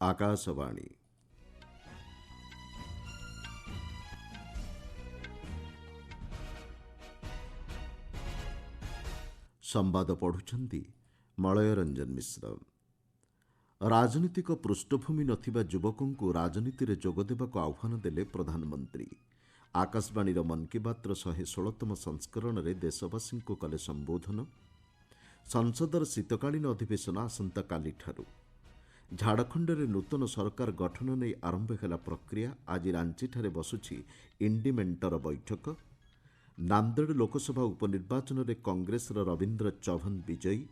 आकाशवाणी संवाद पढ़ुछंती मलय रंजन मिश्र। राजनीतिक पृष्ठभूमि नथिबा युवकों राजनीति रे जोग देबाक आह्वान देले प्रधानमंत्री। आकाशवाणी मन की बात 116तम संस्करण रे देशवासी को कले संबोधन। संसदर शीतकालीन अधिवेशन आसंता काली ठारू। झाड़खंड रे नूतन सरकार गठन नहीं आरंभ है प्रक्रिया। आज रांची ठारे बसुछि इंडी मेंटर बैठक। नांदेड़ लोकसभा उपनिर्वाचन रे कांग्रेस रविंद्र चौहान विजयी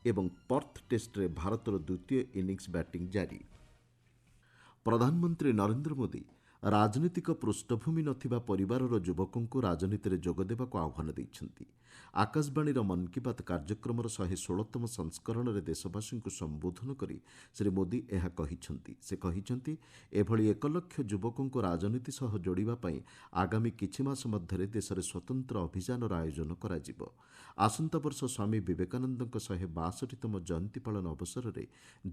एवं पर्थ टेस्ट रे भारतर द्वितीय इनिंग्स बैटिंग जारी। प्रधानमंत्री नरेंद्र मोदी राजनीतिक पृष्ठभूमि नथिबा परिवारर युवकों राजनीति रे जोग देबाक आह्वान दैछंती। आकाशवाणी मन की बात कार्यक्रमर 116तम संस्करण रे देशवासी को संबोधन करी श्री मोदी यह कहिछंती। से कहिछंती एभली 1 लाख युवकों राजनीति सह जोड़िबा पई आगामी किछि मास मध्यरे देश रे स्वतंत्र अभियान आयोजन करा जिवो। आसंता वर्ष स्वामी विवेकानंदक 162तम जयंती पालन अवसर रे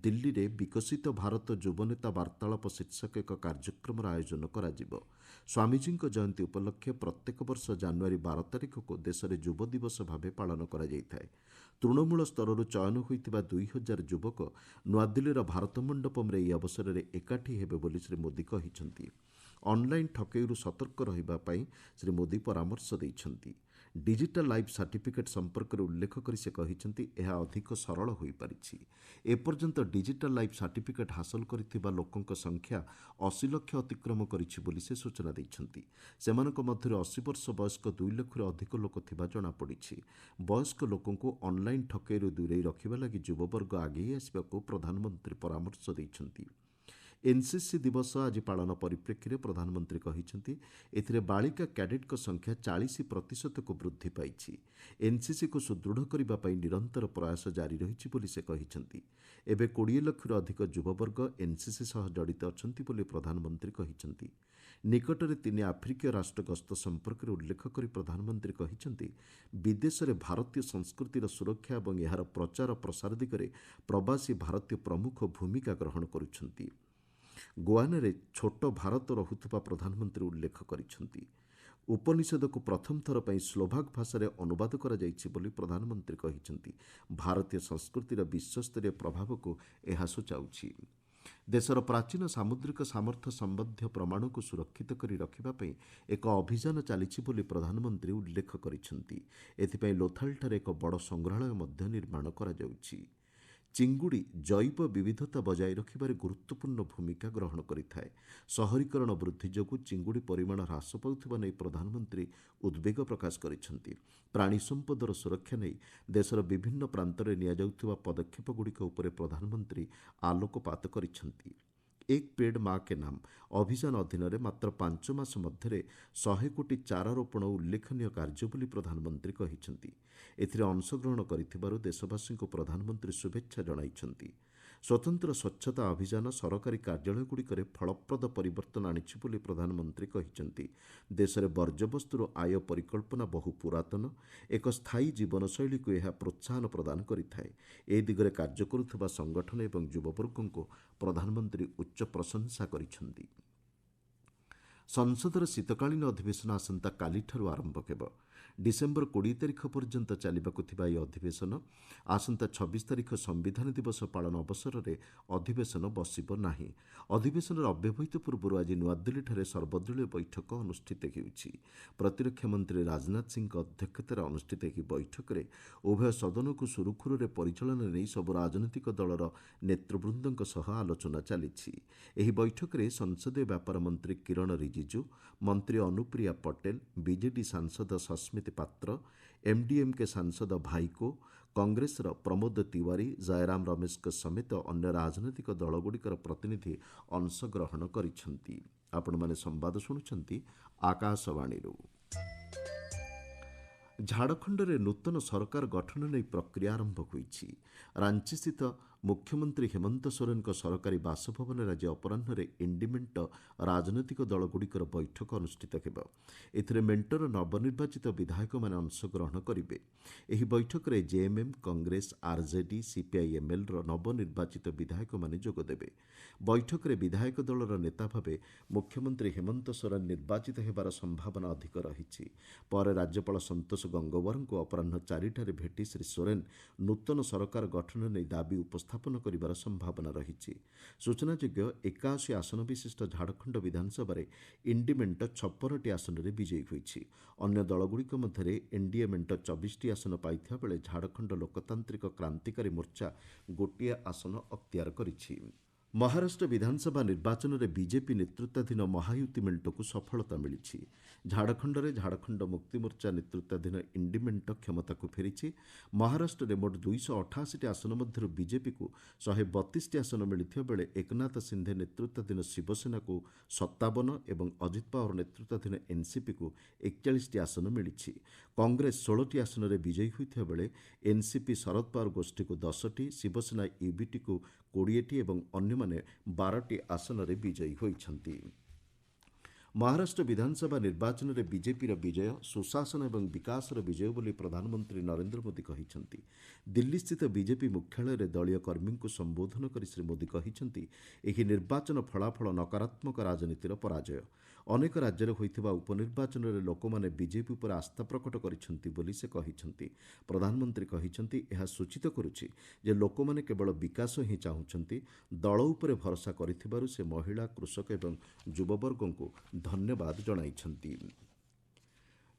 दिल्ली रे विकसित भारत युवनेता वार्तालाप शीर्षक एक कार्यक्रम आयोजन करा जिवो। स्वामीजीଙ୍କ जयंती उपलक्षे प्रत्येक वर्ष जानुआरी 12 तारिख को देश में युव दिवस भाव पालन करा जायଥାଏ। तृणमूल स्तर चयन होइतिबा 2000 युवक नुआदिल्लीर भारत मंडपम रे ଏହି अवसर एकाठी हेबे बोली श्री मोदी कहिछंती। ऑनलाइन ठकेईरू सतर्क रहिबा पई श्री मोदी परामर्श दैछंती। डिजिटल लाइफ सर्टिफिकेट संपर्क में उल्लेख कर से कहिछंती यह अधिक सरल होई परिछि। एपर्यंत डिजिटल लाइफ सर्टिफिकेट हासिल करिथिबा लोकंक संख्या 80 लाख अतिक्रम करिछि बोली से सूचना दैछंती। सेमानक मध्यरे 80 वर्ष वयस्क 2 लाखରୁ अधिक लोक थिबा जणा पड़िछि। वयस्क लोकंकु ऑनलाइन ठकेईरू दूरेई रखिबा लागि युववर्ग आगे आसिबाकू प्रधानमंत्री परामर्श दैछंती। एनसीसी दिवस आज पालन परिप्रेक्षी में प्रधानमंत्री कहिछंती एथिरे बालिका कैडेट संख्या 40% को वृद्धि पाइछि। एनसीसी को सुदृढ़ करबा पई निरंतर प्रयास जारी रहिछि बोली से कहिछंती। एबे 20 लाखରୁ अधिक युववर्ग एनसीसी सह जड़ित अछंती बोली प्रधानमंत्री कहिछंती। निकटरे 3 आफ्रिकीय राष्ट्र गस्त संपर्क में उल्लेख करी प्रधानमंत्री कहिछंती विदेश में भारतीय संस्कृतिर सुरक्षा और यार प्रचार प्रसार दिगरे प्रवासी भारतीय प्रमुख भूमिका ग्रहण करुछंती। गोवाने छोट भारत रहुथुबा प्रधानमंत्री उल्लेख करिछंती। उपनिषद को प्रथम थर पर स्लोभाक भाषा अनुवाद करा जायछि बोली प्रधानमंत्री कहिछंती। भारतीय संस्कृतिर विश्वस्तरीय प्रभाव को यह सूचाउछि। देशर प्राचीन सामुद्रिक सामर्थ्य संबंधी प्रमाण को सुरक्षित करी रखिबा पई एक अभियान चलिछि बोली प्रधानमंत्री उल्लेख करिछंती। एथिपई लोथालठारे एक बड़ संग्रहालय मध्य निर्माण करा जाउछि। चिंगुड़ी जैव विविधता बजाय रखिबारे गुरुत्वपूर्ण भूमिका ग्रहण करिथाए। शहरीकरण वृद्धि जोगु चिंगुड़ी परिमाण ह्रास पाउथिबा नै प्रधानमंत्री उद्वेग प्रकाश करिसेंती। प्राणी संपदर सुरक्षा नै देशर विभिन्न प्रांतरे निया जाउथिबा पदक्षेपगुड़िक उपरे प्रधानमंत्री आलोकपात करिसेंती। एक पेड़ माँ के नाम अभियान अधीन मात्र 5 मास मध्य 100 कोटी चारा रोपण उल्लेखनीय कार्य बोली प्रधानमंत्री कहिछंती। एथिरे अंशग्रहण करिथिबारु देशवासी को प्रधानमंत्री शुभेच्छा जणाइछंती। स्वतंत्र स्वच्छता अभियान सरकारी कार्यालयगुड़िकरे फलप्रद परिवर्तन आनिछि बोली प्रधानमंत्री कहिछंती। देश में वर्ज्यवस्तुर आय परिकल्पना बहु पुरातन। एक स्थायी जीवनशैली को यह प्रोत्साहन प्रदान करिथाए। ए दिगरे कार्य करुथुबा संगठन एवं युववर्गों को प्रधानमंत्री उच्च प्रशंसा करिछंती। संसदर शीतकालीन अधिवेशन आसंता कालीठारू आरंभ हेब। डिसेम्बर 20 तारिख पर्यंत चलिबाकु थिबा ଏହି ଅଧିବେଶନ आसंता 26 तारिख संविधान दिवस पालन अवसर में अधिवेशन बसिब नाही। अधिवेशन अव्यवहित पूर्व आज नुआदिल्ली सर्वदलीय बैठक अनुष्ठित होउछि। प्रतिरक्षा मंत्री राजनाथ सिंह अध्यक्षतार अनुष्ठित ଏହି बैठक में उभय सदन को सुरुखुरुरे परिचालन नहीं सबु राजनीतिक दलर नेतृवृंदों सह आलोचना चलिछि। ଏହି बैठक में संसदीय व्यापार मंत्री किरण रिजिजू, मंत्री अनुप्रिया पटेल, बीजेडी सांसद सस्मित पात्र, एमडीएमके सांसद भाईको, कांग्रेस प्रमोद तिवारी, जयराम रमेश समेत अन्य राजनीतिक दलगुड़िकर प्रतिनिधि अंशग्रहण करिसेंती। आपण माने संवाद शुणुछंती आकाशवाणी। झाड़खंड में नूतन सरकार गठन नहीं प्रक्रिया आरंभ होइछि। रांची स्थित ମୁଖ୍ୟମନ୍ତ୍ରୀ ହେମନ୍ତ ସୋରେନଙ୍କ ସରକାରୀ ବାସଭବନରେ ଆଜି ଅପରାହ୍ନରେ ଇଣ୍ଡି ମେଣ୍ଟ ରାଜନୈତିକ ଦଳଗୁଡ଼ିକର ବୈଠକ ଅନୁଷ୍ଠିତ ହେବ। ଏଥିରେ ମେଣ୍ଟର ନବନିର୍ବାଚିତ ବିଧାୟକମାନେ ଅଂଶଗ୍ରହଣ କରିବେ। ଏହି ବୈଠକରେ ଜେଏମ୍ଏମ୍, କଂଗ୍ରେସ, ଆର୍ଜେଡି, ସିପିଆଇଏମ୍ଏଲ୍ର ନବନିର୍ବାଚିତ ବିଧାୟକମାନେ ଯୋଗଦେବେ। ବୈଠକରେ ବିଧାୟକ ଦଳର ନେତା ଭାବେ ମୁଖ୍ୟମନ୍ତ୍ରୀ ହେମନ୍ତ ସୋରେନ ନିର୍ବାଚିତ ହେବାର ସମ୍ଭାବନା ଅଧିକ ରହିଛି। ପରେ ରାଜ୍ୟପାଳ ସନ୍ତୋଷ ଗଙ୍ଗୱାରଙ୍କୁ ଅପରାହ୍ନ 4ଟାରେ ଭେଟି ଶ୍ରୀ ସୋରେନ ନୂତନ ସରକାର ଗଠନ ନେଇ ଦାବି ଉପସ୍ଥାପନ କରିବାର ସମ୍ଭାବନା ରହିଛି। ସୂଚନାଯୋଗ୍ୟ 81 ଆସନ ବିଶିଷ୍ଟ ଝାଡ଼ଖଣ୍ଡ ବିଧାନସଭାରେ ଇଣ୍ଡି ମେଣ୍ଟ 56ଟି ଆସନରେ ବିଜୟୀ ହୋଇଛି। ଅନ୍ୟ ଦଳଗୁଡ଼ିକ ମଧ୍ୟରେ ଏନ୍ଡିଏ ମେଣ୍ଟ 24ଟି ଆସନ ପାଇଥିବା ବେଳେ ଝାଡ଼ଖଣ୍ଡ ଲୋକତାନ୍ତ୍ରିକ କ୍ରାନ୍ତିକାରୀ ମୋର୍ଚ୍ଚା ଗୋଟିଏ ଆସନ ଅକ୍ତିଆର କରିଛି। ମହାରାଷ୍ଟ୍ର ବିଧାନସଭା ନିର୍ବାଚନରେ ବିଜେପି ନେତୃତ୍ୱାଧୀନ ମହାୟୁତି ମେଣ୍ଟକୁ ସଫଳତା ମିଳିଛି। ଝାଡ଼ଖଣ୍ଡରେ ଝାଡ଼ଖଣ୍ଡ ମୁକ୍ତିମୋର୍ଚ୍ଚା ନେତୃତ୍ୱାଧୀନ ଇଣ୍ଡି ମେଣ୍ଟ କ୍ଷମତାକୁ ଫେରିଛି। ମହାରାଷ୍ଟ୍ରରେ ମୋଟ 288ଟି ଆସନ ମଧ୍ୟରୁ ବିଜେପିକୁ 132ଟି ଆସନ ମିଳିଥିବା ବେଳେ ଏକନାଥ ସିନ୍ଧେ ନେତୃତ୍ୱାଧୀନ ଶିବସେନାକୁ 57 ଏବଂ ଅଜିତ ପାୱାର ନେତୃତ୍ୱାଧୀନ ଏନ୍ସିପିକୁ 41ଟି ଆସନ ମିଳିଛି। କଂଗ୍ରେସ 16ଟି ଆସନରେ ବିଜୟୀ ହୋଇଥିବା ବେଳେ ଏନ୍ସିପି ଶରଦ ପାୱାର ଗୋଷ୍ଠୀକୁ 10ଟି, ଶିବସେନା ୟୁବିଟିକୁ 20ଟି ଏବଂ ଅନ୍ୟମାନେ 12ଟି ଆସନରେ ବିଜୟୀ ହୋଇଛନ୍ତି। ମହାରାଷ୍ଟ୍ର ବିଧାନସଭା ନିର୍ବାଚନରେ ବିଜେପିର ବିଜୟ ସୁଶାସନ ଏବଂ ବିକାଶର ବିଜୟ ବୋଲି ପ୍ରଧାନମନ୍ତ୍ରୀ ନରେନ୍ଦ୍ର ମୋଦି କହିଛନ୍ତି। ଦିଲ୍ଲୀସ୍ଥିତ ବିଜେପି ମୁଖ୍ୟାଳୟରେ ଦଳୀୟ କର୍ମୀଙ୍କୁ ସମ୍ବୋଧନ କରି ଶ୍ରୀ ମୋଦି କହିଛନ୍ତି, ଏହି ନିର୍ବାଚନ ଫଳାଫଳ ନକାରାତ୍ମକ ରାଜନୀତିର ପରାଜୟ। ଅନେକ ରାଜ୍ୟରେ ହୋଇଥିବା ଉପନିର୍ବାଚନରେ ଲୋକମାନେ ବିଜେପି ଉପରେ ଆସ୍ଥା ପ୍ରକଟ କରିଛନ୍ତି ବୋଲି ସେ କହିଛନ୍ତି। ପ୍ରଧାନମନ୍ତ୍ରୀ କହିଛନ୍ତି, ଏହା ସୂଚିତ କରୁଛି ଯେ ଲୋକମାନେ କେବଳ ବିକାଶ ହିଁ ଚାହୁଁଛନ୍ତି। ଦଳ ଉପରେ ଭରସା କରିଥିବାରୁ ସେ ମହିଳା, କୃଷକ ଏବଂ ଯୁବବର୍ଗଙ୍କୁ ଧନ୍ୟବାଦ ଜଣାଇଛନ୍ତି।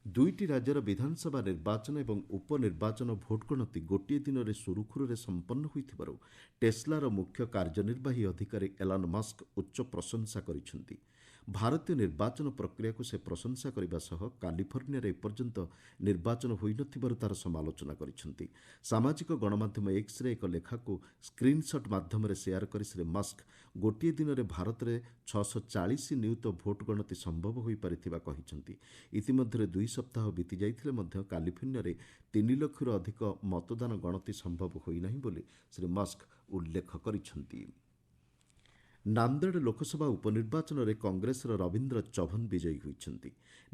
2ଟି ରାଜ୍ୟର ବିଧାନସଭା ନିର୍ବାଚନ ଏବଂ ଉପନିର୍ବାଚନ ଭୋଟଗଣତି ଗୋଟିଏ ଦିନରେ ସୁରୁଖୁରୁରେ ସମ୍ପନ୍ନ ହୋଇଥିବାରୁ ଟେସ୍ଲାର ମୁଖ୍ୟ କାର୍ଯ୍ୟନିର୍ବାହୀ ଅଧିକାରୀ ଏଲନ୍ ମସ୍କ ଉଚ୍ଚ ପ୍ରଶଂସା କରିଛନ୍ତି। ଭାରତୀୟ ନିର୍ବାଚନ ପ୍ରକ୍ରିୟାକୁ ସେ ପ୍ରଶଂସା କରିବା ସହ କାଲିଫର୍ଣ୍ଣିଆରେ ଏପର୍ଯ୍ୟନ୍ତ ନିର୍ବାଚନ ହୋଇନଥିବାରୁ ତାର ସମାଲୋଚନା କରିଛନ୍ତି। ସାମାଜିକ ଗଣମାଧ୍ୟମ ଏକ୍ସରେ ଏକ ଲେଖାକୁ ସ୍କ୍ରିନ୍ସଟ୍ ମାଧ୍ୟମରେ ସେୟାର କରି ଶ୍ରୀ ମସ୍କ ଗୋଟିଏ ଦିନରେ ଭାରତରେ 640 ନିୟୁତ ଭୋଟ ଗଣତି ସମ୍ଭବ ହୋଇପାରିଥିବା କହିଛନ୍ତି। ଇତିମଧ୍ୟରେ 2 ସପ୍ତାହ ବିତିଯାଇଥିଲେ ମଧ୍ୟ କାଲିଫର୍ଣ୍ଣିଆରେ 3 ଲକ୍ଷରୁ ଅଧିକ ମତଦାନ ଗଣତି ସମ୍ଭବ ହୋଇନାହିଁ ବୋଲି ଶ୍ରୀ ମସ୍କ ଉଲ୍ଲେଖ କରିଛନ୍ତି। ନାନ୍ଦେଡ ଲୋକସଭା ଉପନିର୍ବାଚନରେ କଂଗ୍ରେସର ରବୀନ୍ଦ୍ର ଚଭନ ବିଜୟୀ ହୋଇଛନ୍ତି।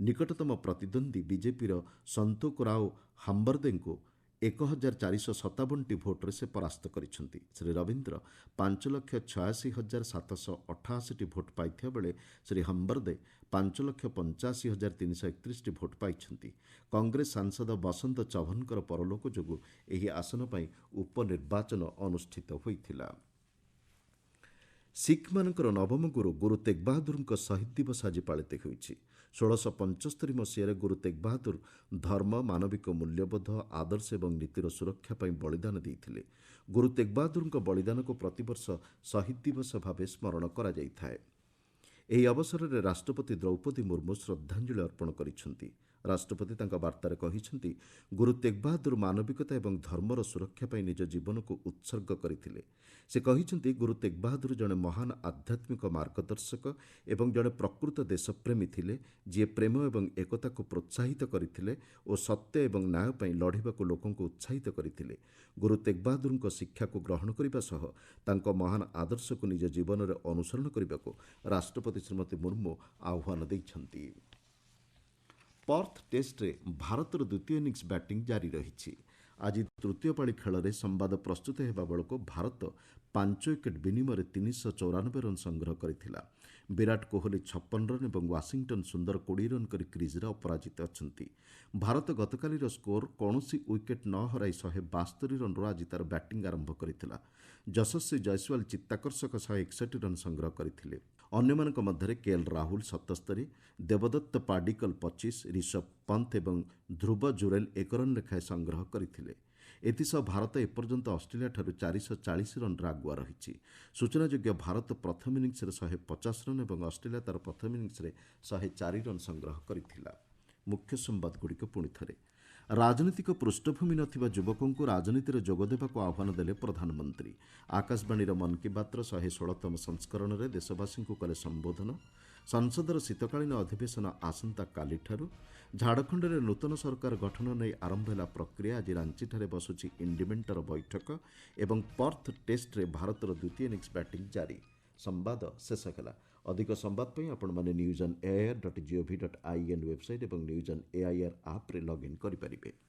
ନିକଟତମ ପ୍ରତିଦ୍ୱନ୍ଦ୍ୱୀ ବିଜେପିର ସନ୍ତୋକ ରାଓ ହାମ୍ବର୍ଦେଙ୍କୁ 1457ଟି ଭୋଟରେ ସେ ପରାସ୍ତ କରିଛନ୍ତି। ଶ୍ରୀ ରବୀନ୍ଦ୍ର 5,86,788ଟି ଭୋଟ ପାଇଥିବା ବେଳେ ଶ୍ରୀ ହମ୍ବର୍ଦେ 5,85,331ଟି ଭୋଟ ପାଇଛନ୍ତି। କଂଗ୍ରେସ ସାଂସଦ ବସନ୍ତ ଚଭନଙ୍କର ପରଲୋକ ଯୋଗୁଁ ଏହି ଆସନ ପାଇଁ ଉପନିର୍ବାଚନ ଅନୁଷ୍ଠିତ ହୋଇଥିଲା। ଶିଖ୍ମାନଙ୍କର ନବମ ଗୁରୁ ତେଗ୍ ବାହାଦୁରଙ୍କ ଶହୀଦ ଦିବସ ଆଜି ପାଳିତ ହେଉଛି। 1675 ମସିହାରେ ଗୁରୁ ତେଗ୍ ବାହାଦୁର ଧର୍ମ, ମାନବିକ ମୂଲ୍ୟବୋଧ, ଆଦର୍ଶ ଏବଂ ନୀତିର ସୁରକ୍ଷା ପାଇଁ ବଳିଦାନ ଦେଇଥିଲେ। ଗୁରୁ ତେଗ୍ ବାହାଦୁରଙ୍କ ବଳିଦାନକୁ ପ୍ରତିବର୍ଷ ଶହୀଦ ଦିବସ ଭାବେ ସ୍ମରଣ କରାଯାଇଥାଏ। ଏହି ଅବସରରେ ରାଷ୍ଟ୍ରପତି ଦ୍ରୌପଦୀ ମୁର୍ମୁ ଶ୍ରଦ୍ଧାଞ୍ଜଳି ଅର୍ପଣ କରିଛନ୍ତି। ରାଷ୍ଟ୍ରପତି ତାଙ୍କ ବାର୍ତ୍ତାରେ କହିଛନ୍ତି, ଗୁରୁ ତେଗ୍ ବାହାଦୁର ମାନବିକତା ଏବଂ ଧର୍ମର ସୁରକ୍ଷା ପାଇଁ ନିଜ ଜୀବନକୁ ଉତ୍ସର୍ଗ କରିଥିଲେ। ସେ କହିଛନ୍ତି, ଗୁରୁ ତେଗ୍ ବାହାଦୁର ଜଣେ ମହାନ ଆଧ୍ୟାତ୍ମିକ ମାର୍ଗଦର୍ଶକ ଏବଂ ଜଣେ ପ୍ରକୃତ ଦେଶପ୍ରେମୀ ଥିଲେ, ଯିଏ ପ୍ରେମ ଏବଂ ଏକତାକୁ ପ୍ରୋତ୍ସାହିତ କରିଥିଲେ ଓ ସତ୍ୟ ଏବଂ ନ୍ୟାୟ ପାଇଁ ଲଢ଼ିବାକୁ ଲୋକଙ୍କୁ ଉତ୍ସାହିତ କରିଥିଲେ। ଗୁରୁ ତେଗ୍ ବାହାଦୁରଙ୍କ ଶିକ୍ଷାକୁ ଗ୍ରହଣ କରିବା ସହ ତାଙ୍କ ମହାନ ଆଦର୍ଶକୁ ନିଜ ଜୀବନରେ ଅନୁସରଣ କରିବାକୁ ରାଷ୍ଟ୍ରପତି ଶ୍ରୀମତୀ ମୁର୍ମୁ ଆହ୍ୱାନ ଦେଇଛନ୍ତି। ପର୍ଥ ଟେଷ୍ଟରେ ଭାରତର ଦ୍ୱିତୀୟ ଇନିଂସ ବ୍ୟାଟିଂ ଜାରି ରହିଛି। ଆଜି ତୃତୀୟ ପାଳି ଖେଳରେ ସମ୍ବାଦ ପ୍ରସ୍ତୁତ ହେବା ବେଳକୁ ଭାରତ 5 ୱିକେଟ୍ ବିନିମୟରେ 394 ରନ୍ ସଂଗ୍ରହ କରିଥିଲା। ବିରାଟ କୋହଲି 56 ରନ୍ ଏବଂ ୱାଶିଂଟନ୍ ସୁନ୍ଦର 20 ରନ୍ କରି କ୍ରିଜ୍ରେ ଅପରାଜିତ ଅଛନ୍ତି। ଭାରତ ଗତକାଲିର ସ୍କୋର କୌଣସି ୱିକେଟ୍ ନ ହରାଇ 172 ରନ୍ରୁ ଆଜି ତାର ବ୍ୟାଟିଂ ଆରମ୍ଭ କରିଥିଲା। ଯଶସ୍ୱୀ ଜୟସ୍ୱାଲ ଚିତ୍ତାକର୍ଷକ 161 ରନ୍ ସଂଗ୍ରହ କରିଥିଲେ। ଅନ୍ୟମାନଙ୍କ ମଧ୍ୟରେ କେଏଲ୍ ରାହୁଲ 77, ଦେବଦତ୍ତ ପାଡିକଲ 25, ରିଷଭ ପନ୍ଥ ଏବଂ ଧ୍ରୁବ ଜୁରେଲ 1 ରନ୍ ଲେଖାଏଁ ସଂଗ୍ରହ କରିଥିଲେ। ଏଥିସହ ଭାରତ ଏପର୍ଯ୍ୟନ୍ତ ଅଷ୍ଟ୍ରେଲିଆଠାରୁ 440 ରନ୍ରେ ଆଗୁଆ ରହିଛି। ସୂଚନାଯୋଗ୍ୟ, ଭାରତ ପ୍ରଥମ ଇନିଂସରେ 150 ରନ୍ ଏବଂ ଅଷ୍ଟ୍ରେଲିଆ ତାର ପ୍ରଥମ ଇନିଂସରେ 104 ରନ୍ ସଂଗ୍ରହ କରିଥିଲା। ମୁଖ୍ୟ ସମ୍ବାଦଗୁଡ଼ିକ ପୁଣି ଥରେ। ରାଜନୈତିକ ପୃଷ୍ଠଭୂମି ନଥିବା ଯୁବକଙ୍କୁ ରାଜନୀତିରେ ଯୋଗ ଦେବାକୁ ଆହ୍ୱାନ ଦେଲେ ପ୍ରଧାନମନ୍ତ୍ରୀ। ଆକାଶବାଣୀର ମନ୍ କି ବାତ୍ର 116ତମ ସଂସ୍କରଣରେ ଦେଶବାସୀଙ୍କୁ କଲେ ସମ୍ବୋଧନ। संसदर शीतकालीन अधिवेशन आसंताकालिठारु झाड़खंडରେ नूतन सरकार गठन नहीं आरंभ होला प्रक्रिया आज रांचीଠାରେ बसुछि इंडिमेंटर बैठक एवं पर्थ टेस्ट्रे भारतर द्वितीय इनिंग्स बैटिंग जारी। संवाद शेष ହେଲା। अधिक संवाद ପାଇଁ ଆପଣମାନେ newsonair.gov.in वेबसाइट और न्यूज ऑन एआईआर ऐप रे लॉगिन करिपारिबे।